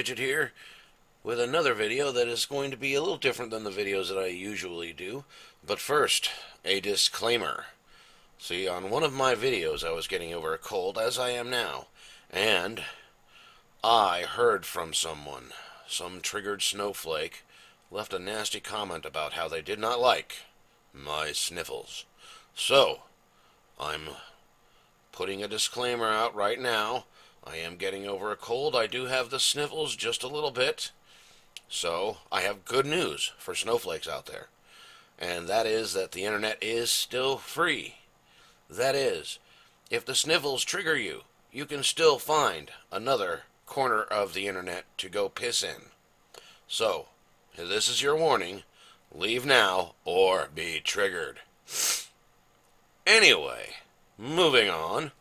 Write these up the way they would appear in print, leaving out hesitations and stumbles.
Midget here with another video that is going to be a little different than the videos that I usually do. But first, a disclaimer. See, on one of my videos I was getting over a cold, as I am now, and I heard from someone. Some triggered snowflake left a nasty comment about how they did not like my sniffles. So, I'm putting a disclaimer out right now. I am getting over a cold. I do have the sniffles just a little bit. So, I have good news for snowflakes out there. And that is that the internet is still free. That is, if the sniffles trigger you, you can still find another corner of the internet to go piss in. So, this is your warning. Leave now or be triggered. Anyway, moving on.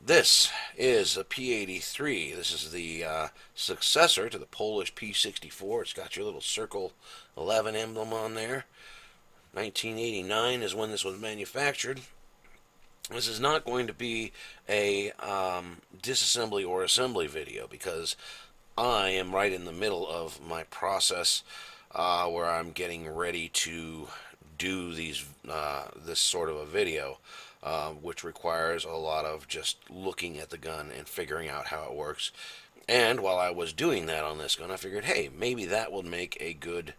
This is a P-83. This is the successor to the Polish P-64. It's got your little Circle 11 emblem on there. 1989 is when this was manufactured. This is not going to be a disassembly or assembly video because I am right in the middle of my process where I'm getting ready to do this sort of a video. Which requires a lot of just looking at the gun and figuring out how it works. And while I was doing that on this gun, I figured, hey, maybe that will make a good,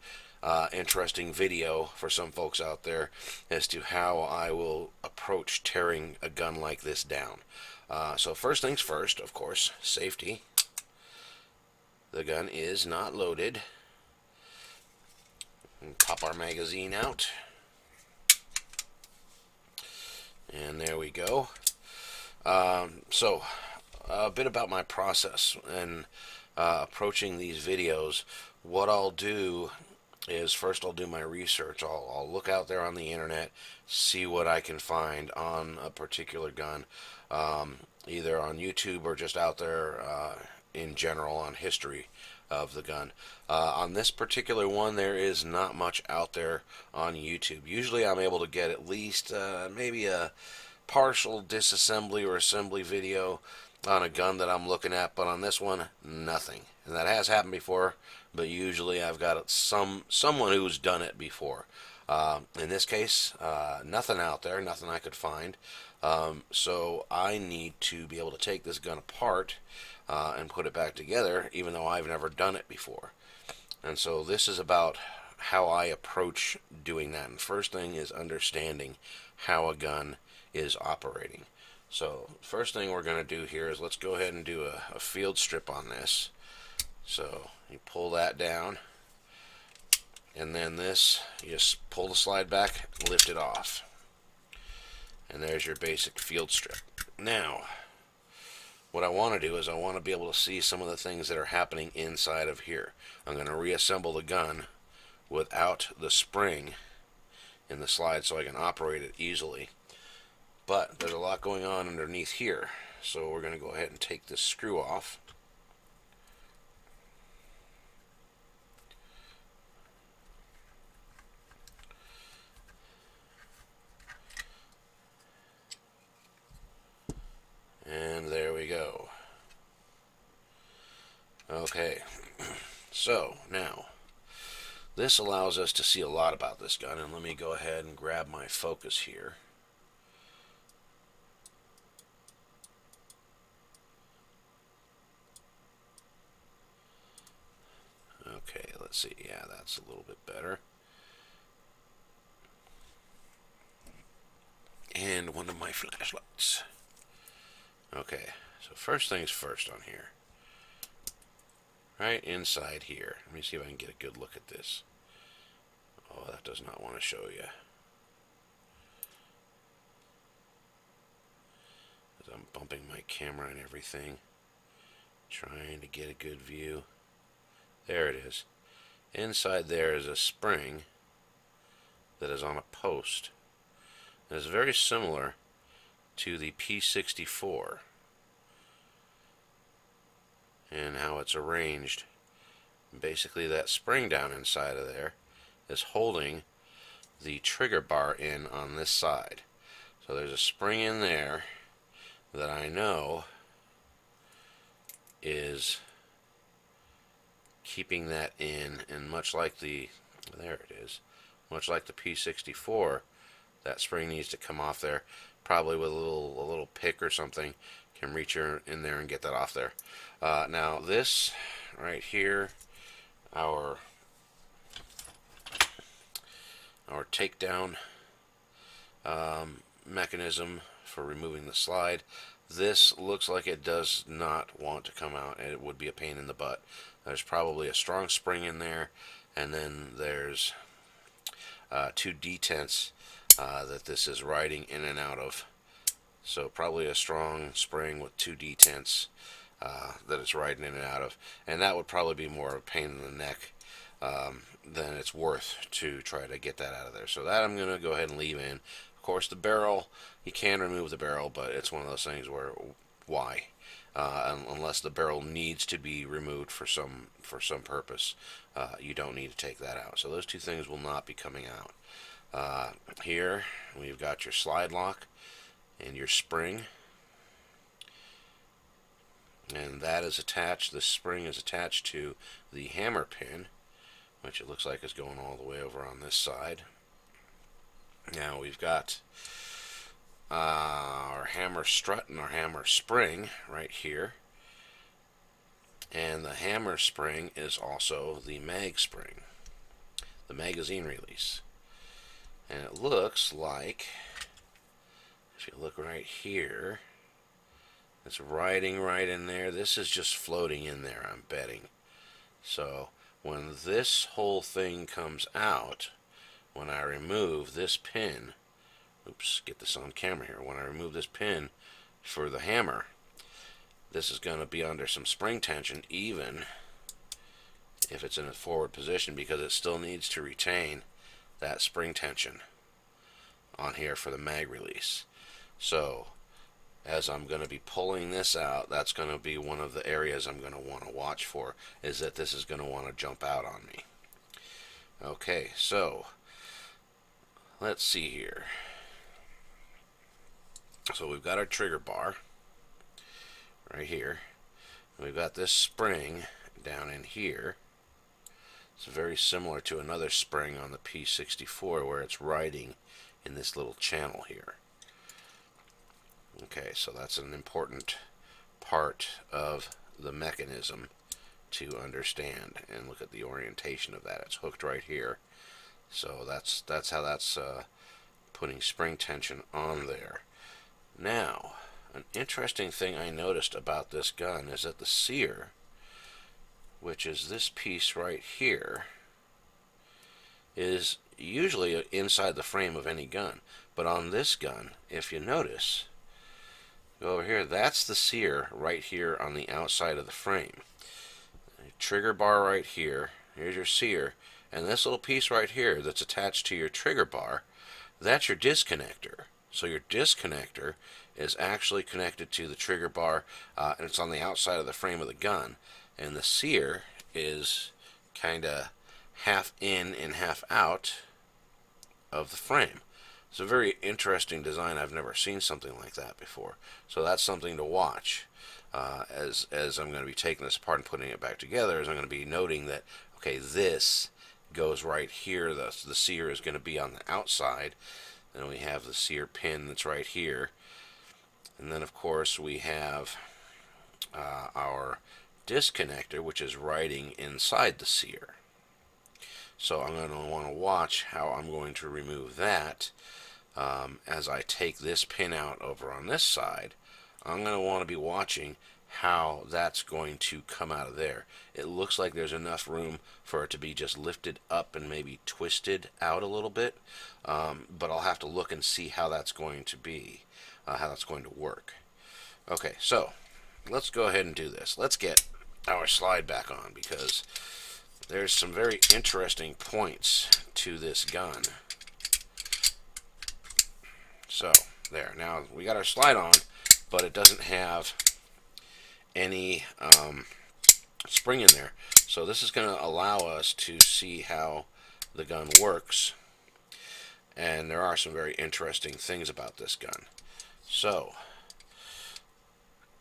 interesting video for some folks out there as to how I will approach tearing a gun like this down. So first things first, of course, safety. The gun is not loaded. Pop our magazine out. And there we go. So, a bit about my process and approaching these videos. What I'll do is first I'll do my research. I'll look out there on the internet, see what I can find on a particular gun, either on YouTube or just out there in general on history of the gun. On this particular one, there is not much out there on YouTube. Usually I'm able to get at least maybe a partial disassembly or assembly video on a gun that I'm looking at, but on this one, nothing. And that has happened before, but usually I've got someone who's done it before. In this case, nothing out there, nothing I could find. So I need to be able to take this gun apart and put it back together, even though I've never done it before. And so this is about how I approach doing that. And first thing is understanding how a gun is operating. So first thing we're going to do here is let's go ahead and do a field strip on this. So you pull that down, and then this, you just pull the slide back, lift it off. And there's your basic field strip. Now, what I want to do is I want to be able to see some of the things that are happening inside of here. I'm going to reassemble the gun without the spring in the slide so I can operate it easily. But there's a lot going on underneath here. So we're going to go ahead and take this screw off. And there we go. Okay, so now this allows us to see a lot about this gun, and let me go ahead and grab my focus here. Okay, let's see. Yeah, that's a little bit better. And one of my flashlights. Okay, so first things first on here. Right inside here. Let me see if I can get a good look at this. Oh, that does not want to show you. As I'm bumping my camera and everything. Trying to get a good view. There it is. Inside there is a spring that is on a post. It is very similar to the P-64 and how it's arranged. Basically, that spring down inside of there is holding the trigger bar in on this side. So there's a spring in there that I know is keeping that in, and much like the, there it is, much like the P-64, that spring needs to come off there. Probably with a little pick or something, can reach in there and get that off there. Now this right here, our takedown mechanism for removing the slide. This looks like it does not want to come out, and it would be a pain in the butt. There's probably a strong spring in there, and then there's two detents that this is riding in and out of. So probably a strong spring with two detents that it's riding in and out of, and that would probably be more of a pain in the neck than it's worth to try to get that out of there. So that I'm going to go ahead and leave in. Of course, the barrel, you can remove the barrel, but it's one of those things where why? Unless the barrel needs to be removed for some purpose, you don't need to take that out. So those two things will not be coming out. Here we've got your slide lock and your spring, and that is attached. The spring is attached to the hammer pin, which it looks like is going all the way over on this side. Now we've got our hammer strut and our hammer spring right here, and the hammer spring is also the mag spring, the magazine release. And it looks like, if you look right here, it's riding right in there. This is just floating in there, I'm betting. So when this whole thing comes out, when I remove this pin, oops, get this on camera here, when I remove this pin for the hammer, this is going to be under some spring tension, even if it's in a forward position, because it still needs to retain that spring tension on here for the mag release. So as I'm going to be pulling this out, that's going to be one of the areas I'm going to want to watch for, is that this is going to want to jump out on me. Okay, so let's see here. So we've got our trigger bar right here. We've got this spring down in here. It's very similar to another spring on the P-64 where it's riding in this little channel here. Okay, so that's an important part of the mechanism to understand. And look at the orientation of that. It's hooked right here. So that's how that's putting spring tension on there. Now, an interesting thing I noticed about this gun is that the sear, which is this piece right here, is usually inside the frame of any gun. But on this gun, if you notice, go over here, that's the sear right here on the outside of the frame. Trigger bar right here, here's your sear, and this little piece right here that's attached to your trigger bar, that's your disconnector. So your disconnector is actually connected to the trigger bar, and it's on the outside of the frame of the gun. And the sear is kind of half in and half out of the frame. It's a very interesting design. I've never seen something like that before. So that's something to watch as I'm going to be taking this apart and putting it back together. As I'm going to be noting that, okay, this goes right here. The sear is going to be on the outside. Then we have the sear pin that's right here. And then, of course, we have our disconnector, which is riding inside the sear. So I'm going to want to watch how I'm going to remove that. As I take this pin out over on this side, I'm going to want to be watching how that's going to come out of there. It looks like there's enough room for it to be just lifted up and maybe twisted out a little bit, but I'll have to look and see how that's going to be, how that's going to work. Okay, so let's go ahead and do this. Let's get our slide back on, because there's some very interesting points to this gun. So there, now we got our slide on, but it doesn't have any spring in there. So this is going to allow us to see how the gun works, and there are some very interesting things about this gun. So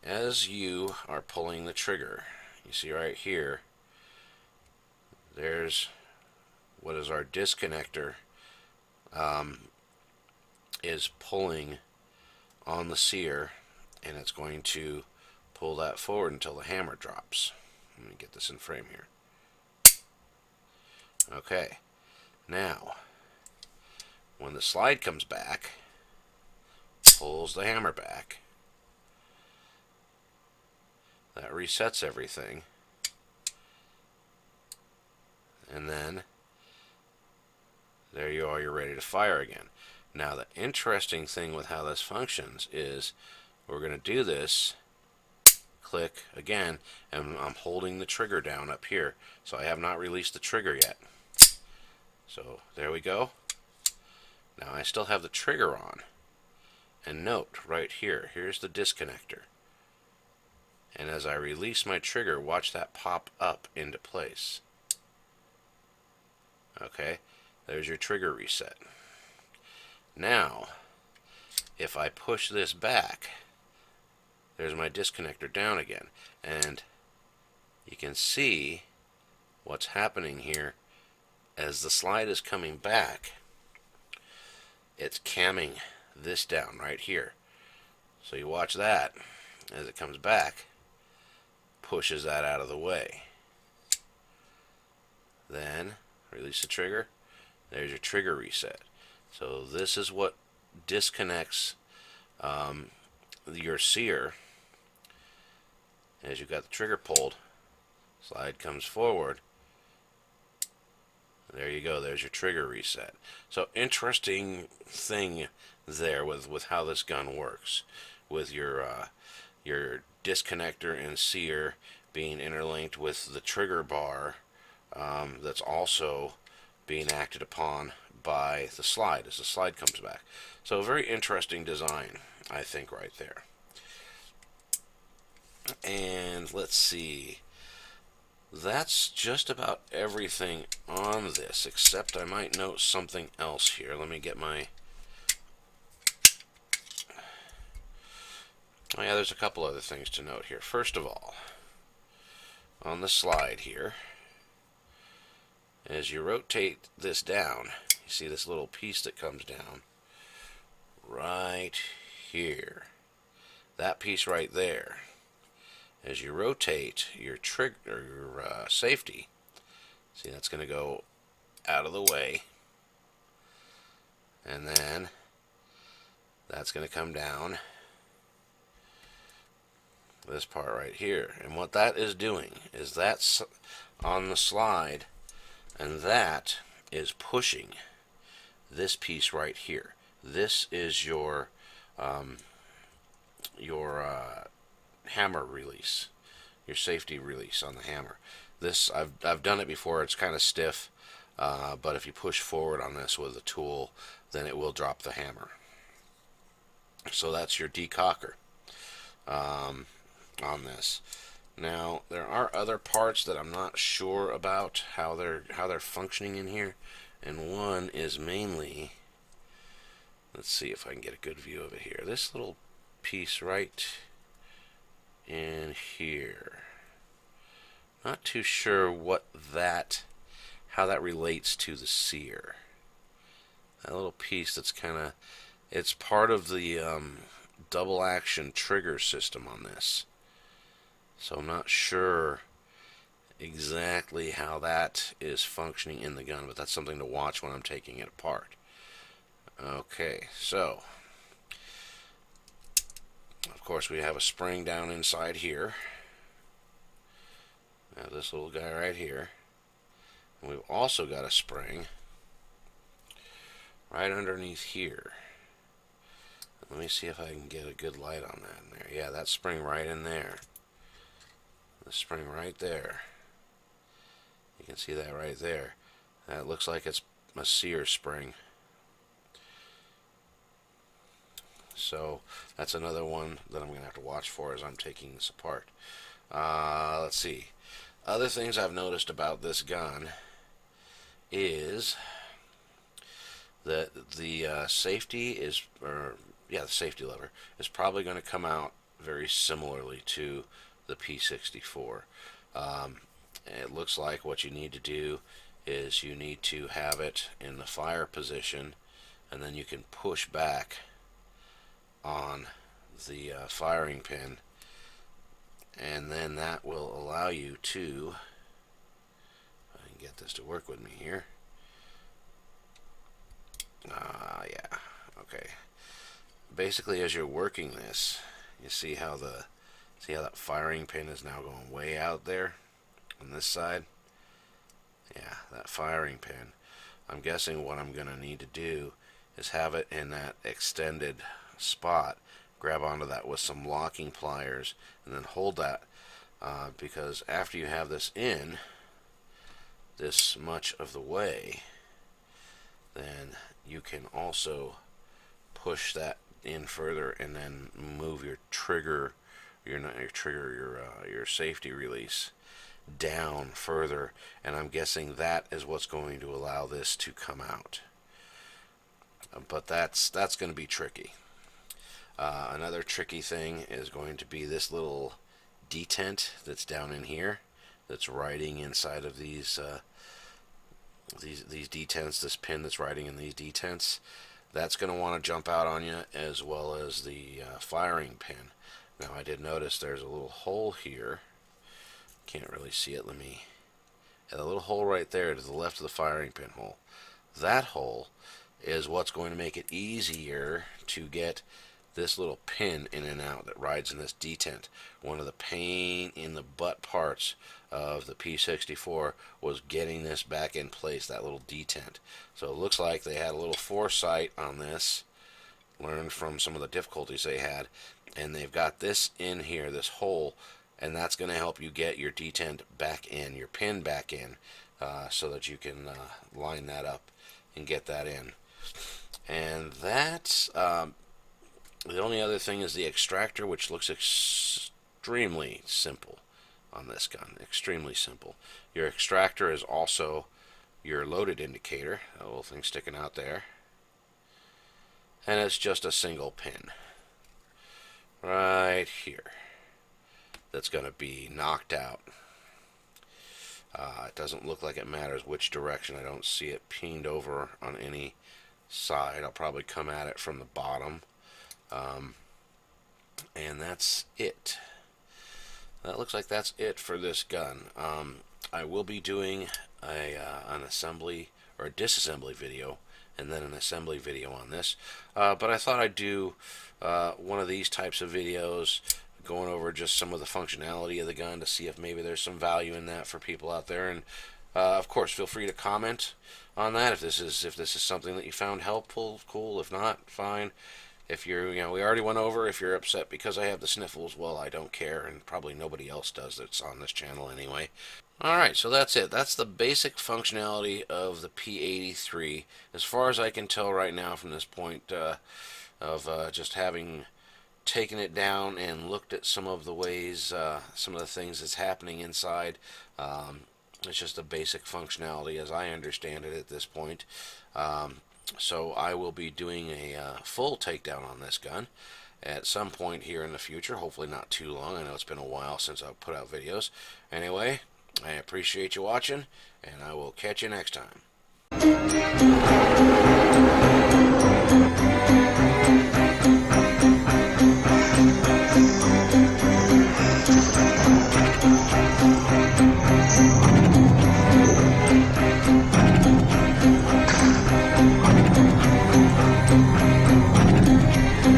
as you are pulling the trigger, you see right here, there's what is our disconnector is pulling on the sear, and it's going to pull that forward until the hammer drops. Let me get this in frame here. Okay, now when the slide comes back, pulls the hammer back, that resets everything, and then there you are, you're ready to fire again. Now the interesting thing with how this functions is we're going to do this, click again, and I'm holding the trigger down up here, so I have not released the trigger yet. So there we go. Now I still have the trigger on, and note right here, here's the disconnector, and as I release my trigger, watch that pop up into place. Okay, there's your trigger reset. Now if I push this back, there's my disconnector down again, and you can see what's happening here. As the slide is coming back, it's camming this down right here. So you watch that as it comes back, pushes that out of the way. Then release the trigger, there's your trigger reset. So this is what disconnects your sear. As you've got the trigger pulled, slide comes forward, there you go, there's your trigger reset. So interesting thing there with how this gun works, with your disconnector and sear being interlinked with the trigger bar that's also being acted upon by the slide as the slide comes back. So a very interesting design, I think, right there. And let's see, that's just about everything on this, except I might note something else here. Let me get my... Oh yeah, there's a couple other things to note here. First of all, on the slide here, as you rotate this down, you see this little piece that comes down right here. That piece right there. As you rotate your trigger, your safety, see, that's going to go out of the way, and then that's going to come down this part right here. And what that is doing is that's on the slide, and that is pushing this piece right here. This is your hammer release, your safety release on the hammer. This I've done it before. It's kind of stiff, but if you push forward on this with a tool, then it will drop the hammer. So that's your decocker on this. Now there are other parts that I'm not sure about how they're functioning in here, and one is mainly, let's see if I can get a good view of it here. This little piece right in here. Not too sure how that relates to the sear. That little piece that's it's part of the double action trigger system on this. So I'm not sure exactly how that is functioning in the gun, but that's something to watch when I'm taking it apart. Okay, so of course we have a spring down inside here. We have this little guy right here. And we've also got a spring right underneath here. Let me see if I can get a good light on that in there. Yeah, that spring right in there. The spring right there. You can see that right there. That looks like it's a sear spring. So that's another one that I'm going to have to watch for as I'm taking this apart. Let's see. Other things I've noticed about this gun is that the safety is, the safety lever is probably going to come out very similarly to the P-64. it looks like what you need to do is you need to have it in the fire position, and then you can push back on the firing pin, and then that will allow you to, if I can get this to work with me here. Yeah, okay. Basically, as you're working this, you see how that firing pin is now going way out there on this side. Yeah, that firing pin. I'm guessing what I'm going to need to do is have it in that extended spot, grab onto that with some locking pliers, and then hold that, because after you have this in this much of the way, then you can also push that in further and then move your trigger, your safety release down further, and I'm guessing that is what's going to allow this to come out. But that's going to be tricky. Another tricky thing is going to be this little detent that's down in here, that's riding inside of these detents. This pin that's riding in these detents, that's going to want to jump out on you, as well as the firing pin. Now, I did notice there's a little hole here. Can't really see it. Let me. And a little hole right there to the left of the firing pin hole. That hole is what's going to make it easier to get this little pin in and out that rides in this detent. One of the pain in the butt parts of the P-64 was getting this back in place, that little detent. So it looks like they had a little foresight on this, learned from some of the difficulties they had, and they've got this in here, this hole, and that's going to help you get your detent back in, your pin back in, so that you can line that up and get that in. And that's the only other thing is the extractor, which looks extremely simple on this gun. Extremely simple. Your extractor is also your loaded indicator, that little thing sticking out there, and it's just a single pin right here that's going to be knocked out. It doesn't look like it matters which direction. I don't see it peened over on any side. I'll probably come at it from the bottom, and that's it. That looks like that's it for this gun. I will be doing an assembly or a disassembly video, and then an assembly video on this, but I thought I'd do one of these types of videos going over just some of the functionality of the gun to see if maybe there's some value in that for people out there. And of course, feel free to comment on that if this is something that you found helpful. Cool. If not, fine. If you're, we already went over. If you're upset because I have the sniffles, well, I don't care, and probably nobody else does that's on this channel anyway. Alright, so that's it. That's the basic functionality of the P-83. As far as I can tell right now from this point of just having taken it down and looked at some of the ways, some of the things that's happening inside, it's just a basic functionality as I understand it at this point. So I will be doing a full takedown on this gun at some point here in the future, hopefully not too long. I know it's been a while since I've put out videos. Anyway, I appreciate you watching, and I will catch you next time.